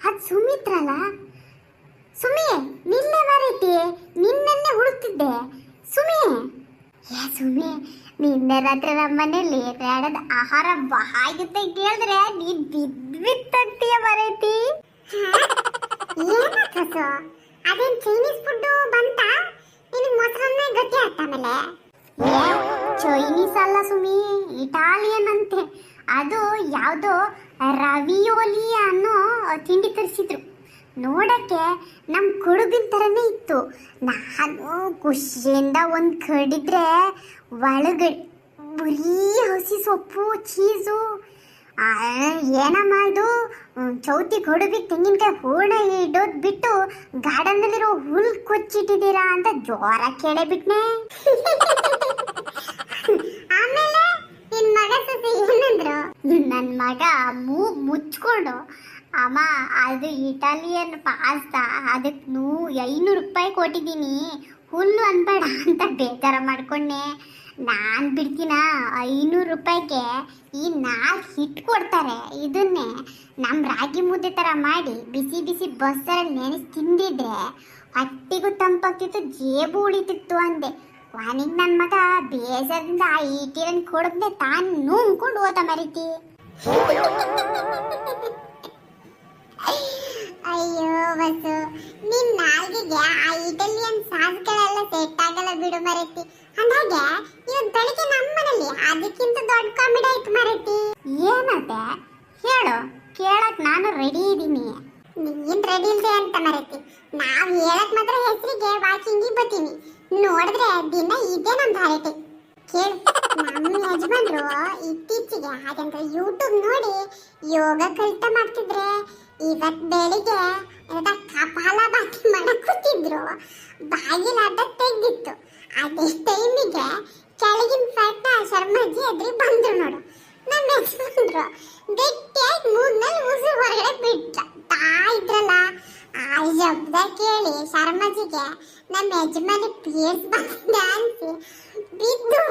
ಅದು ಸುಮಿತ್ರಲ್ಲ. ಸುಮಿ ನಿನ್ನೆ ಬರೀತಿ, ನಿನ್ನೆ ಹುಡುಕ್ತಿದ್ದೆ ಸುಮಿ. ಸುಮಿ ನಿನ್ನೆ ರಾತ್ರಿ ನಮ್ಮ ಮನೇಲಿ ಬೇಡದ ಆಹಾರ ಬಾಯಿಗೆ ಕೇಳಿದ್ರೆ ನೀನ್ ಬಿದ್ದಂತೀಯ ಬರೈತಿ. ಏನಾಗ್ತದ ಅದೇನ್ ಚೈನೀಸ್ ಫುಡ್ ಬಂತ? ನಿನಗೆ ಮೊಸರನ್ನ ಗಟ್ಟಿ ಆಗ್ತ ಆಮೇಲೆ. ಚೈನೀಸ್ ಅಲ್ಲ ಸುಮಿ, ಇಟಾಲಿಯನ್ ಅಂತೆ. ಅದು ಯಾವುದೋ ರವಿಯೋಲಿ ಅನ್ನೋ ತಿಂಡಿ ತರಿಸಿದ್ರು. ನೋಡಕ್ಕೆ ನಮ್ಮ ಕೊಡುಗಿನ ಥರನೇ ಇತ್ತು. ನಾನು ಖುಷಿಯಿಂದ ಒಂದು ಕಡಿದ್ರೆ ಒಳಗಡೆ ಬರೀ ಹಸಿ ಸೊಪ್ಪು ಚೀಸು. ಏನಮ್ಮ ಇದು ಚೌತಿ ಕೊಡುಬಿಗೆ ತೆಂಗಿನಕಾಯಿ ಹೂರ್ಣ ಇಡೋದು ಬಿಟ್ಟು ಗಾರ್ಡನ್ನಲ್ಲಿರೋ ಹುಲ್ ಕೊಚ್ಚಿಟ್ಟಿದ್ದೀರಾ ಅಂತ ಜೋರ ಕೇಳೇ ಬಿಟ್ನೆ. ಆಮೇಲೆ ನಿನ್ ಮಗ ಸೊಸೆ ಏನಂದ್ರು? ನನ್ನ ಮಗ ಮೂಗ್ ಮುಚ್ಕೊಂಡು, ಅಮ್ಮ ಅದು ಇಟಾಲಿಯನ್ ಪಾಸ್ತಾ, ಅದಕ್ಕೆ 500 ರೂಪಾಯಿ ಕೊಟ್ಟಿದ್ದೀನಿ, ಹುಲ್ಲು ಅನ್ಬೇಡ ಅಂತ ಬೇಜಾರ ಮಾಡ್ಕೊಂಡೆ. ನಾನು ಬಿಡ್ತೀನ? 500 ರೂಪಾಯಿಗೆ ಈ 4 ಹಿಟ್ಟು ಕೊಡ್ತಾರೆ. ಇದನ್ನೇ ನಮ್ಮ ರಾಗಿ ಮುದ್ದೆ ಥರ ಮಾಡಿ ಬಿಸಿ ಬಿಸಿ ಬಸ್ಸಲ್ಲಿ ನೆನೆಸಿ ತಿಂದಿದ್ರೆ ಹೊಟ್ಟಿಗೂ ತಂಪಾಗ್ತಿತ್ತು, ಜೇಬು ಉಳಿತಿತ್ತು ಅಂದೆ. ವಾನಿಗೆ ನನ್ನ ಮಗ ಬೇಜಾರದಿಂದ ಆ ಈಟಿರನ್ ಕೊಡದೆ ತಾನು ನುಂಗ್ಕೊಂಡು ಹೋದ ಮರೀತಿ. ಅಯ್ಯೋ ಬಸ್ಸು, ನಿನ್ ನಾಲ್ಗಿಗೆ ಆ ಇಟಾಲಿಯನ್ ಸಾಸ್ಗಳೆಲ್ಲ ಸೆಟ್ ಆಗಲ್ಲ ಬಿಡು ಮರೈತಿ. ಅಂದಾಗೆ ಇವತ್ತು ಬೆಳಿಗ್ಗೆ ನಮ್ಮನೇಲಿ ಅದಕ್ಕಿಂತ ದೊಡ್ಡ ಕಾಮಿಡಿ ಆಯ್ತು ಮರೈತಿ. ಏನತ್ತೆ ಹೇಳು, ಕೇಳಕ್ ನಾನು ರೆಡಿ ಇದ್ದೀನಿ. ನೀನ್ ರೆಡಿ ಇಲ್ದೆ ಅಂತ ಮರೈತಿ. ನಾವ್ ಹೇಳಕ್ ಮಾತ್ರ ಹೆಸರಿಗೆ ವಾಕಿಂಗಿಗೆ ಬರ್ತೀನಿ, ನೋಡಿದ್ರೆ ದಿನ ಇದೇ ನಮ್ ಧಾರಟಿ. ಕೇಳು, ನಮ್ಮ ಯಜಮಾನ್ರು ಇತ್ತೀಚೆಗೆ ಹಾಗಂತ ಯೂಟ್ಯೂಬ್ ನೋಡಿ ಯೋಗ ಕಲಿತ ಮಾಡ್ತಿದ್ರೆ ಇವತ್ ಬೆಳಿಗ್ಗೆ ಕಪಾಲಭಾತಿ ಮಾಡಕ್ ಕೂತಿದ್ರು. ಬಾಗಿಲ ಅಡ್ಡ ತೆಗ್ದಿತ್ತು. ಅದೇ ಟೈಮಿಗೆ ಕೆಳಗಿನ ಫ್ಯಾಟ್ ಶರ್ಮಾಜಿ ಎದ್ರಿಗೆ ಬಂದ್ರು ನೋಡು. ನಮ್ಮ ಯಜಮಾನ್ರು ಗಟ್ಟಿಯಾಗಿ ಮೂಗ್ನಲ್ಲಿ ಉಸಿರು ಹೊರಗಡೆ ಬಿಡ್ತಾ ಇದ್ರಲ್ಲ. ಆ ಶಬ್ದ ಕೇಳಿ ಶರ್ಮಾಜಿಗೆ ನಮ್ಮ ಯಜಮಾನಿ ಪೀಸ್ ಬಂದ ಅನ್ಸಿ ಬಿದ್ದು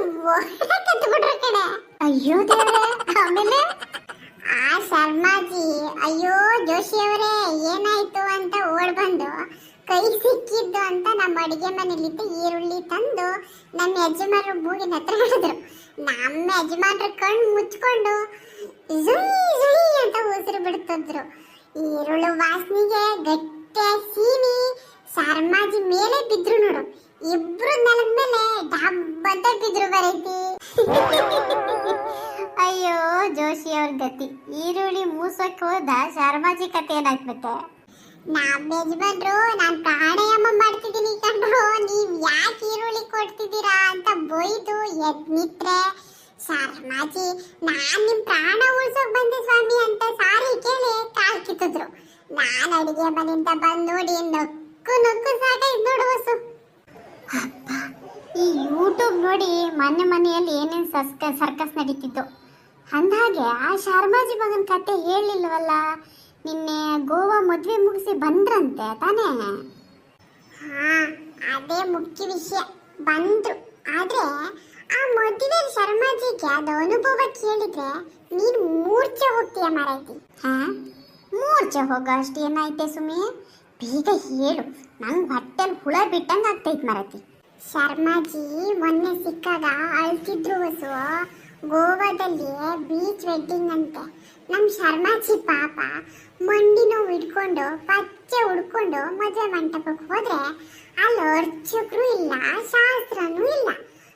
ಕತ್ಬಿಟ್ರ ಕಡೆ. ಅಯ್ಯೋ ದೇವ್ರೆ. ಆಮೇಲೆ ಆ ಶರ್ಮಾಜಿ ಅಯ್ಯೋ ಜೋಶಿ ಅವರೇ ಏನಾಯ್ತು ಅಂತ ಓಡ್ ಬಂದು ಕೈ ಸಿಕ್ಕಿದ್ದು ಅಂತ ನಮ್ಮ ಅಡಿಗೆ ಮನೇಲಿದ್ದ ಈರುಳ್ಳಿ ತಂದು ನಮ್ಮ ಯಜಮಾನರು ಮೂಗಿನ ಹತ್ರ ಹಿಡಿದ್ರು. ನಮ್ಮ ಯಜಮಾನ್ರ ಕಣ್ಣು ಮುಚ್ಕೊಂಡು ಜುಯ್ ಅಂತ ಉಸಿರು ಬಿಡ್ತಿದ್ರು. ಈರುಳ್ಳಿ ವಾಸನೆಗೆ ಗಟ್ಟಿ ಸೀನಿ ಶರ್ಮಾಜಿ ಮೇಲೆ ಬಿದ್ರು ನೋಡು. ಇಬ್ರು ನೆಲದ ಮೇಲೆ ಡಬ್ಬಂತ ಬಿದ್ರು ಬರೈತಿ. ಅಯ್ಯೋ ಜೋಶಿ ಅವ್ರ ಗತಿ. ಈರುಳ್ಳಿ ಮೂಸಕ್ಕೆ ಹೋದ ಶರ್ಮಾಜಿ ಕತೆ ಏನಾಗ್ಬಿಟ್ಟೆ. ನಮ್ಮ ಯಜಮಾನ್ರು ನಾನು ಪ್ರಾಣಾಯಾಮ ಮಾಡ್ತಿದ್ದೀನಿ ಕಂಡ್ರು, ನೀವ್ ಯಾಕೆ ಈರುಳ್ಳಿ ಕೊಡ್ತಿದ್ದೀರಾ ಅಂತ ಬೈದು ಎದ್ ನಿತ್ರೆ ಶರ್ಮಾಜಿ ನಾನ್ ನಿಮ್ ಪ್ರಾಣ ಉಳ್ಸೋಕ್ ಬಂದೆ ಸ್ವಾಮಿ ಅಂತ ಸಾರಿ ಕೇಳಿ ಕಾಲ್ ಕಿತ್ತಿದ್ರು. ನಾನ್ ಅಡಿಗೆ ಮನೆಯಿಂದ ಬಂದ್ ನೋಡಿ ನಕ್ಕು ನಕ್ಕು ಸಾಕಾಯ್ತು ನೋಡು ವಸು. ಅಪ್ಪ, ಈ ಯೂಟ್ಯೂಬ್ ನೋಡಿ ಮನೆಯಲ್ಲಿ ಏನೇನು ಸರ್ಕಸ್ ನಡೀತಿತ್ತು. ಅಂದಾಗೆ ಆ ಶರ್ಮಾಜಿ ಮಗನ ಕತೆ ಹೇಳಿಲ್ವಲ್ಲ. ನಿನ್ನೆ ಗೋವಾ ಮದ್ವೆ ಮುಗಿಸಿ ಬಂದ್ರಂತೆ ತಾನೇ? ಹಾ, ಅದೇ ಮುಖ್ಯ ವಿಷಯ. ಬಂದ್ರು. ಆದ್ರೆ ಆ ಮದ್ವೆಯಲ್ಲಿ ಶರ್ಮಾಜಿಗೆ ಅದು ಅನುಭವ ಕೇಳಿದ್ರೆ ನೀನು ಮೂರ್ಛೆ ಹೋಗ್ತೀಯ ಮಾರೈತಿ. ಹಾ, ಮೂರ್ಛೆ ಹೋಗೋ ಅಷ್ಟು ಏನಾಯ್ತೆ ಸುಮಿ? ಬೇಗ ಹೇಳು, ನಂಗೆ ಹೊಟ್ಟೆಲ್ ಹುಳ ಬಿಟ್ಟಂಗೆ ಆಗ್ತೈತೆ ಮಾರೈತಿ. ಶರ್ಮಾಜಿ ಮೊನ್ನೆ ಸಿಕ್ಕಾಗ ಅಳ್ತಿದ್ರು ವಸು. ಗೋವಾದಲ್ಲಿ ಬೀಚ್ ವೆಡ್ಡಿಂಗ್ ಅಂತೆ. ನಮ್ಮ ಶರ್ಮಾಜಿ ಪಾಪ ಮಂಡಿ ನೋವು ಇಟ್ಕೊಂಡು ಪಚ್ಚೆ ಉಡ್ಕೊಂಡು ಮದುವೆ ಮಂಟಪಕ್ಕೆ ಹೋದ್ರೆ ಅಲ್ಲಿ ಅರ್ಚಕರು ಇಲ್ಲ, ಶಾಸ್ತ್ರನೂ ಇಲ್ಲ.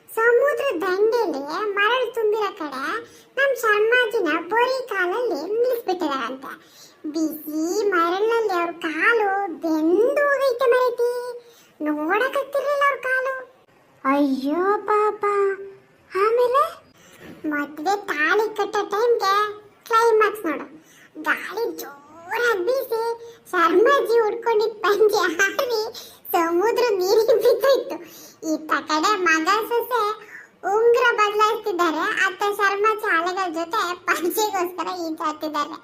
ಸಮುದ್ರ ದಂಡೆಯಲ್ಲಿ ಮರಳು ತುಂಬಿರೋ ಕಡೆ ನಮ್ಮ ಶರ್ಮಾಜಿನ ಬರೀ ಕಾಲಲ್ಲಿ ನಿಲ್ಲಿಸ್ಬಿಟ್ಟಿದಾರಂತೆ. ಬಿಸಿ ಮರಳಲ್ಲಿ ಅವ್ರ ಕಾಲು ಬೆಂದು ಹೋಗೈತೆ ಮರೈತಿ. ನೋಡಕತ್ತಿರ್ಲಿಲ್ಲ ಅವ್ರ ಕಾಲು. ಅಯ್ಯೋ ಪಾಪ. ಆಮೇಲೆ ಮದ್ವೆ ತಾಳಿ ಕಟ್ಟೋ ಟೈಮ್ಗೆ ಕ್ಲೈಮ್ಯಾಕ್ಸ್ ನೋಡು. ಗಾಳಿ ಜೋರಾಗಿ ಬೀಸಿ ಶರ್ಮಾಜಿ ಉಡ್ಕೊಂಡಿದ್ದ ಪಂಜೆ ಹಾರಿ ಸಮುದ್ರ ನೀರಿಗೆ ಬಿದ್ದೋಯ್ತು. ಈತ ಕಡೆ ಮಗ ಸೊಸೆ ಉಂಗ್ರ ಬದಲಾಯಿಸ್ತಿದ್ದಾರೆ. ಅತ್ತ ಶರ್ಮಾಜಿ ಅಲೆಗಳ ಜೊತೆ ಪಂಚೆಗೋಸ್ಕರ ಈಜಾಡ್ತಿದ್ದಾರೆ.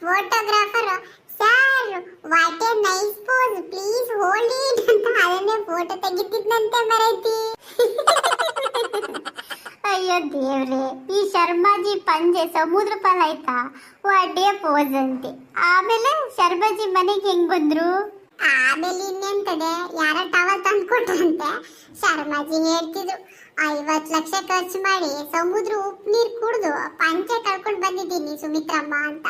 Photographer sir what a nice pose please hold it ಅಂತ ಅದನ್ನೇ ಫೋಟೋ ತೆಗಿತಿದ್ನಂತೆ ಮರೈತಿ. ಅಯ್ಯೋ ದೇವ್ರೆ, ಈ ಶರ್ಮಾಜಿ ಪಂಜೆ ಸಮುದ್ರ ಪಾಲ ಆಯ್ತಾ, ಒಡ್ಡೆ ಪೋಸ್ ಅಂತೆ. ಆಮೇಲೆ ಶರ್ಮಾಜಿ ಮನೆಗೆ ಹೆಂಗ್ ಬಂದ್ರು? ಆಮೇಲೆ ಇನ್ನೆಂತದೆ, ಯಾರ ಟವಲ್ ತಂದು ಕೊಟ್ರಂತೆ. ಶರ್ಮಾಜಿ ಹೇಳ್ತಿದ್ರು, 50 ಲಕ್ಷ ಖರ್ಚು ಮಾಡಿ ಸಮುದ್ರ ಉಪ್ಪು ನೀರು ಕುಡಿದು ಪಂಚೆ ಕಳ್ಕೊಂಡು ಬಂದಿದ್ದೀನಿ ಸುಮಿತ್ರಮ್ಮ ಅಂತ.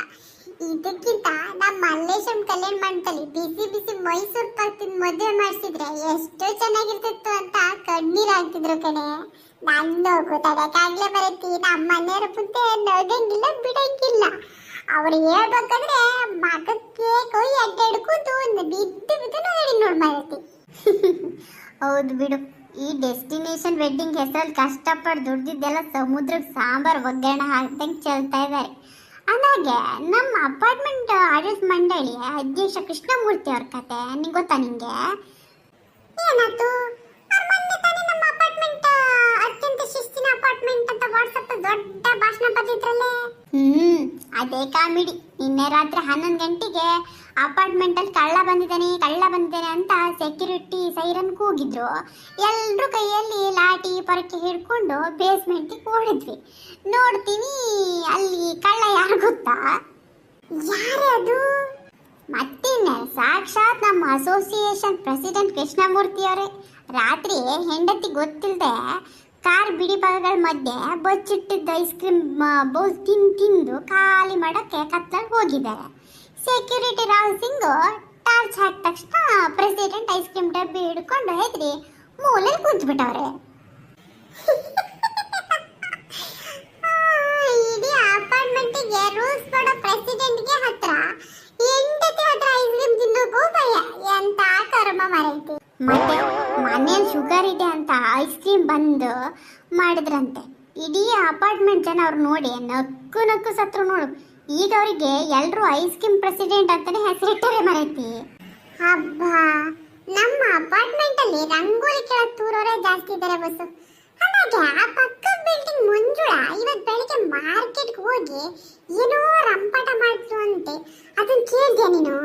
ಇದಕ್ಕಿಂತ ನಮ್ಮ ಮಲ್ಲೇಶಂ ಕಲ್ಯಾಣ ಮಂಟಪದಲ್ಲಿ ಬಿಸಿ ಬಿಸಿ ಮೈಸೂರು ಪಾಕ್ ತಿಂದು ಮದುವೆ ಮಾಡಿಸಿದ್ರೆ ಎಷ್ಟು ಚೆನ್ನಾಗಿರ್ತಿತ್ತು ಅಂತ ಕಣ್ಣೀರ್ ಹಾಕ್ತಿದ್ರು ಕಣೆ. ನಂದು ತಡಕಾಗ್ಲೇ ಬರತ್ತಿ, ನಮ್ಮ ಮನೆಯವ್ರ ಮುಂದೆ ನಗಂಗಿಲ್ಲ ಬಿಡಂಗಿಲ್ಲ. ಅವ್ರು ಹೇಳ್ಬೇಕಂದ್ರೆ ಮಗಕ್ಕೆ ಕೊಯ್ ಅಡ್ಡ ಹಿಡ್ಕೊಂಡು ಬಿದ್ದು ಬಿದ್ದು ನೋಡಿ ನೋಡ್ ಮಾಡತ್ತಿ. ಹೌದು ಬಿಡು, ಈ ಡೆಸ್ಟಿನೇಷನ್ ವೆಡ್ಡಿಂಗ್ ಹೆಸರಲ್ಲಿ ಕಷ್ಟಪಟ್ಟು ದುಡ್ದಿದ್ದೆಲ್ಲ ಸಮುದ್ರಕ್ಕೆ ಸಾಂಬಾರ್ ಒಗ್ಗರಣೆ ಹಾಕ್ದಂಗೆ ಚೆಲ್ತಾ ಇದ್ದಾರೆ. ಅದಾಗೆ ನಮ್ಮ ಅಪಾರ್ಟ್ಮೆಂಟ್ ಆಡಳಿತ ಮಂಡಳಿ ಅಧ್ಯಕ್ಷ ಕೃಷ್ಣಮೂರ್ತಿ ಅವ್ರ ಕತೆ ನಿಂಗೆ ಗೊತ್ತಾ? ನಿಂಗೆ ಏನಾಯ್ತು? ಮೊನ್ನೆ ತಾನೇ ನಮ್ಮ ಅಪಾರ್ಟ್ಮೆಂಟ್ ಅತ್ಯಂತ ಶಿಸ್ತಿನ ಅಪಾರ್ಟ್ಮೆಂಟ್ ಅಂತ ವಾಟ್ಸಪ್ ದೊಡ್ಡ ಭಾಷಣ ಬರೆದಿದ್ರಲ್ಲೇ. ಅದೇ ಕಾಮಿಡಿ. ನಿನ್ನೆ ರಾತ್ರಿ 11 ಗಂಟೆಗೆ ಅಪಾರ್ಟ್ಮೆಂಟ್ ಅಲ್ಲಿ ಕಳ್ಳ ಬಂದಿದ್ದಾನೆ ಅಂತ ಸೆಕ್ಯೂರಿಟಿ ಸೈರನ್ ಕೂಗಿದ್ರು. ಎಲ್ರೂ ಕೈಯಲ್ಲಿ ಲಾಠಿ ಪರಕೆ ಹಿಡ್ಕೊಂಡು ಬೇಸ್ಮೆಂಟ್ಗೆ ಓಡಿದ್ವಿ. ನೋಡ್ತೀನಿ ಅಲ್ಲಿ ಕಳ್ಳ ಯಾರು ಗೊತ್ತಾ? ಯಾರದು? ಮತ್ತಿನ್ನೆ ಸಾಕ್ಷಾತ್ ನಮ್ಮ ಅಸೋಸಿಯೇಷನ್ ಪ್ರೆಸಿಡೆಂಟ್ ಕೃಷ್ಣಮೂರ್ತಿ ಅವರೇ. ರಾತ್ರಿ ಹೆಂಡತಿ ಗೊತ್ತಿಲ್ಲದೆ ಕಾರ್ ಬಿಡಿ ಭಾಗಗಳ ಮಧ್ಯೆ ಬಚ್ಚಿಟ್ಟಿದ್ದ ಐಸ್ ಕ್ರೀಮ್ ಬೌಲ್ ತಿಂದು ಖಾಲಿ ಮಾಡೋಕ್ಕೆ ಕತ್ಲಲ್ಲಿ ಹೋಗಿದ್ದಾರೆ. ಸೆಕ್ಯೂರಿಟಿ ರಾವ್ ಸಿಂಗ್ ಟಾರ್ಚ್ ಹಾಕಿದ ತಕ್ಷಣ ಪ್ರೆಸಿಡೆಂಟ್ ಐಸ್ ಕ್ರೀಮ್ ಡಬ್ಬಿ ಹಿಡ್ಕೊಂಡು ಹೆದ್ರಿ ಮೂಲೆಯಲ್ಲಿ ಕೂತ್ಬಿಟ್ಟವ್ರೆ. ಇಡೀ ಅಪಾರ್ಟ್ಮೆಂಟಿಗೆ ರೂಲ್ಸ್ ಕೊಡೋ ಪ್ರೆಸಿಡೆಂಟ್ಗೆ ಹತ್ರ ಹೆಂಡತಿ ಹತ್ರ ಐಸ್ ಕ್ರೀಮ್ ತಿನ್ನೋಕ್ಕೂ ಭಯ. ಎಂತ ಕರ್ಮ ಮರೈತಿ. ಮತ್ತೆ ಮನೇಲಿ ಶುಗರ್ ಇದೆ ಅಂತ ಐಸ್ ಕ್ರೀಮ್ ಬಂದು ಮಾಡಿದ್ರಂತೆ. ಇಡೀ ಅಪಾರ್ಟ್ಮೆಂಟ್ ಜನ ಅವ್ರು ನೋಡಿ ನಕ್ಕು ಸತ್ರು ನೋಡು. ಈಗ ಅವರಿಗೆ ಎಲ್ಲರೂ ಐಸ್ ಕ್ರೀಮ್ ಪ್ರೆಸಿಡೆಂಟ್ ಅಂತಾನೆ ಹೆಸರಿಟ್ಟರೆ ಮರೈತಿ. ಹಬ್ಬ, ನಮ್ಮ ಅಪಾರ್ಟ್ಮೆಂಟ್ ಅಲ್ಲಿ ರಂಗೋಲಿ ಕೆಳಗೆ ತೂರೋರೇ ಜಾಸ್ತಿ ಇದ್ದಾರೆ ಬಸ್ಸು. ಹಾಗಾಗಿ ಆ ಪಕ್ಕದ ಬಿಲ್ಡಿಂಗ್ ಮಂಜುಳ ಇವತ್ತು ಬೆಳಿಗ್ಗೆ ಮಾರ್ಕೆಟ್ಗೆ ಹೋಗಿ ಏನೋ ರಂಪಾಟ ಮಾಡಿದ್ರು ಅಂತೆ. ಅದನ್ನ ಕೇಳಿದ್ಯಾ ನೀನು?